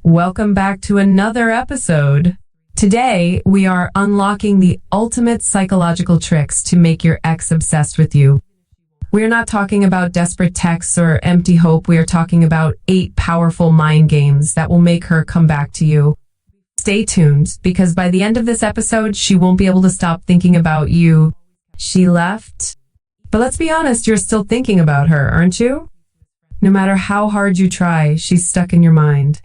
Welcome back to another episode. Today, we are unlocking the ultimate psychological tricks to make your ex obsessed with you. We're not talking about desperate texts or empty hope. We are talking about 8 powerful mind games that will make her come back to you. Stay tuned, because by the end of this episode, she won't be able to stop thinking about you. She left. But let's be honest, you're still thinking about her, aren't you? No matter how hard you try, she's stuck in your mind.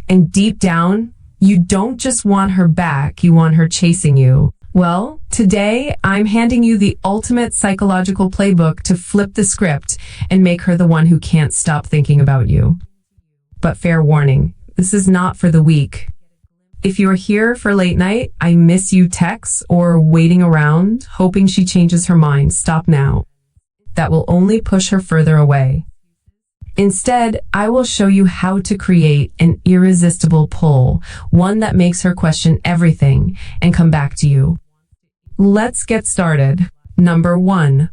And deep down, you don't just want her back, you want her chasing you. Well, today, I'm handing you the ultimate psychological playbook to flip the script and make her the one who can't stop thinking about you. But fair warning, this is not for the weak. If you're here for late night, I miss you texts, or waiting around, hoping she changes her mind, stop now. That will only push her further away. Instead, I will show you how to create an irresistible pull, one that makes her question everything and come back to you. Let's get started. Number 1.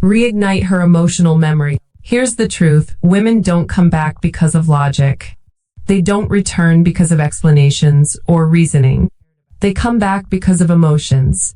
Reignite her emotional memory. Here's the truth. Women don't come back because of logic. They don't return because of explanations or reasoning. They come back because of emotions.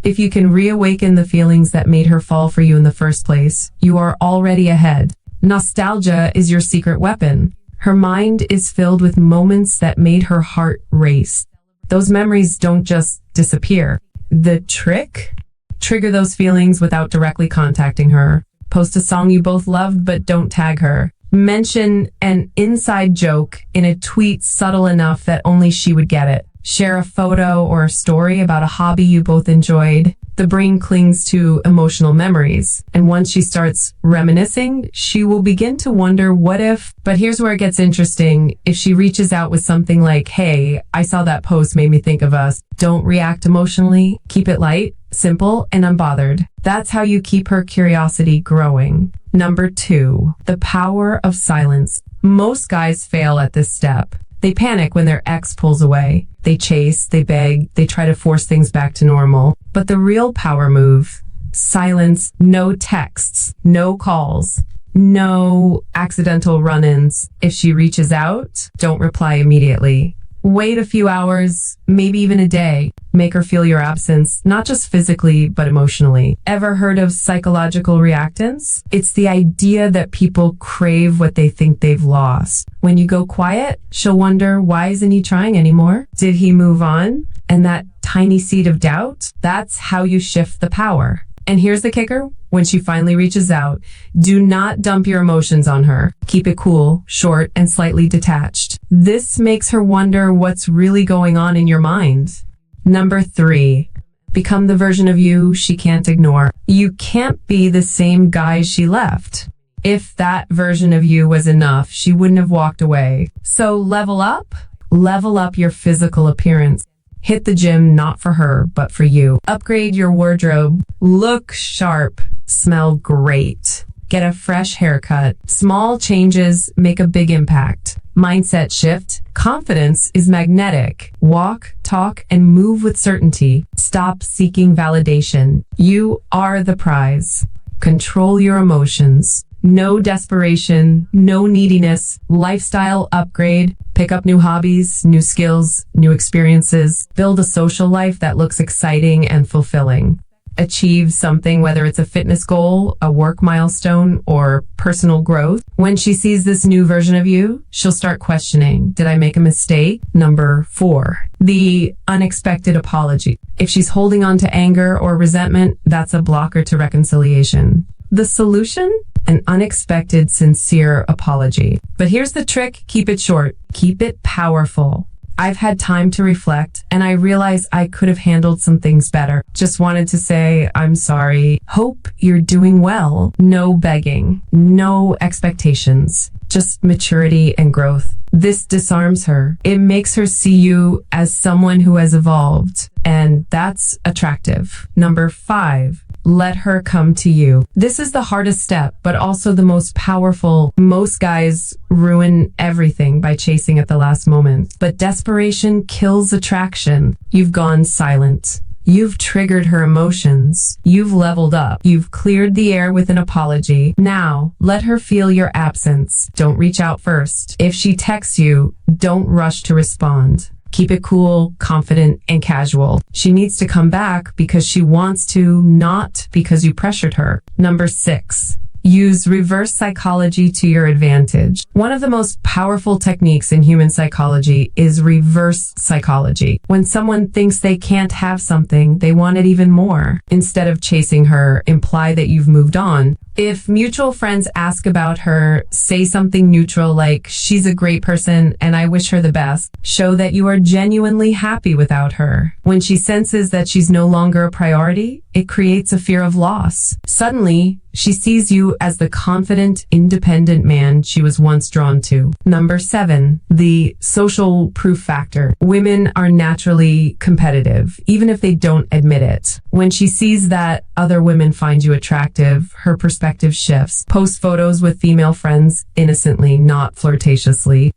If you can reawaken the feelings that made her fall for you in the first place, you are already ahead. Nostalgia is your secret weapon. Her mind is filled with moments that made her heart race. Those memories don't just disappear. The trick? Trigger those feelings without directly contacting her. Post a song you both loved but don't tag her. Mention an inside joke in a tweet subtle enough that only she would get it. Share a photo or a story about a hobby you both enjoyed. The brain clings to emotional memories, and once she starts reminiscing, she will begin to wonder what if. But here's where it gets interesting. If she reaches out with something like, "Hey, I saw that post, made me think of us," don't react emotionally. Keep it light, simple, and unbothered. That's how you keep her curiosity growing. Number 2, the power of silence. Most guys fail at this step. They panic when their ex pulls away. They chase, they beg, they try to force things back to normal. But the real power move: silence, no texts, no calls, no accidental run-ins. If she reaches out, don't reply immediately. Wait a few hours, maybe even a day. Make her feel your absence, not just physically, but emotionally. Ever heard of psychological reactance? It's the idea that people crave what they think they've lost. When you go quiet, she'll wonder, why isn't he trying anymore? Did he move on? And that tiny seed of doubt, that's how you shift the power. And here's the kicker. When she finally reaches out, do not dump your emotions on her. Keep it cool, short, and slightly detached. This makes her wonder what's really going on in your mind. Number 3, become the version of you she can't ignore. You can't be the same guy she left. If that version of you was enough, she wouldn't have walked away. So level up your physical appearance. Hit the gym, not for her, but for you. Upgrade your wardrobe. Look sharp. Smell great. Get a fresh haircut. Small changes make a big impact. Mindset shift. Confidence is magnetic. Walk, talk, and move with certainty. Stop seeking validation. You are the prize. Control your emotions. No desperation, no neediness. Lifestyle upgrade. Pick up new hobbies, new skills, new experiences. Build a social life that looks exciting and fulfilling. Achieve something, whether it's a fitness goal, a work milestone, or personal growth. When she sees this new version of you, she'll start questioning, did I make a mistake? Number 4, the unexpected apology. If she's holding on to anger or resentment, that's a blocker to reconciliation. The solution? An unexpected, sincere apology. But here's the trick. Keep it short. Keep it powerful. I've had time to reflect, and I realize I could have handled some things better. Just wanted to say, I'm sorry. Hope you're doing well. No begging. No expectations. Just maturity and growth. This disarms her. It makes her see you as someone who has evolved, and that's attractive. Number 5. Let her come to you. This is the hardest step, but also the most powerful. Most guys ruin everything by chasing at the last moment. But desperation kills attraction. You've gone silent. You've triggered her emotions. You've leveled up. You've cleared the air with an apology. Now, let her feel your absence. Don't reach out first. If she texts you, don't rush to respond. Keep it cool, confident, and casual. She needs to come back because she wants to, not because you pressured her. Number 6. Use reverse psychology to your advantage. One of the most powerful techniques in human psychology is reverse psychology. When someone thinks they can't have something, they want it even more. Instead of chasing her, imply that you've moved on. If mutual friends ask about her, say something neutral like, she's a great person and I wish her the best. Show that you are genuinely happy without her. When she senses that she's no longer a priority, it creates a fear of loss. Suddenly, she sees you as the confident, independent man she was once drawn to. Number 7, the social proof factor. Women are naturally competitive, even if they don't admit it. When she sees that other women find you attractive, her perspective shifts. Post photos with female friends innocently, not flirtatiously.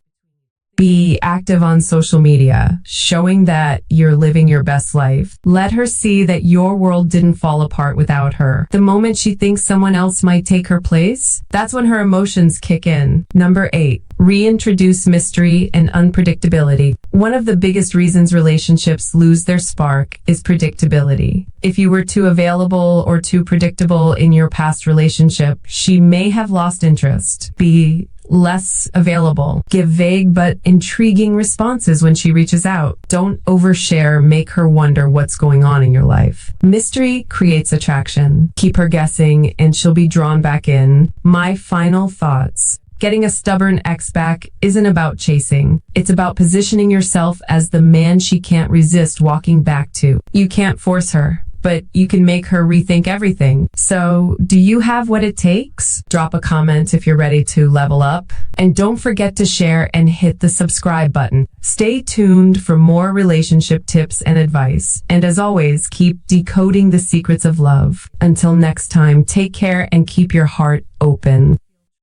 Be active on social media, showing that you're living your best life. Let her see that your world didn't fall apart without her. The moment she thinks someone else might take her place, that's when her emotions kick in. Number 8, reintroduce mystery and unpredictability. One of the biggest reasons relationships lose their spark is predictability. If you were too available or too predictable in your past relationship, she may have lost interest. Be less available. Give vague but intriguing responses when she reaches out. Don't overshare, make her wonder what's going on in your life. Mystery creates attraction. Keep her guessing and she'll be drawn back in. My final thoughts. Getting a stubborn ex back isn't about chasing. It's about positioning yourself as the man she can't resist walking back to. You can't force her, but you can make her rethink everything. So, do you have what it takes? Drop a comment if you're ready to level up. And don't forget to share and hit the subscribe button. Stay tuned for more relationship tips and advice. And as always, keep decoding the secrets of love. Until next time, take care and keep your heart open.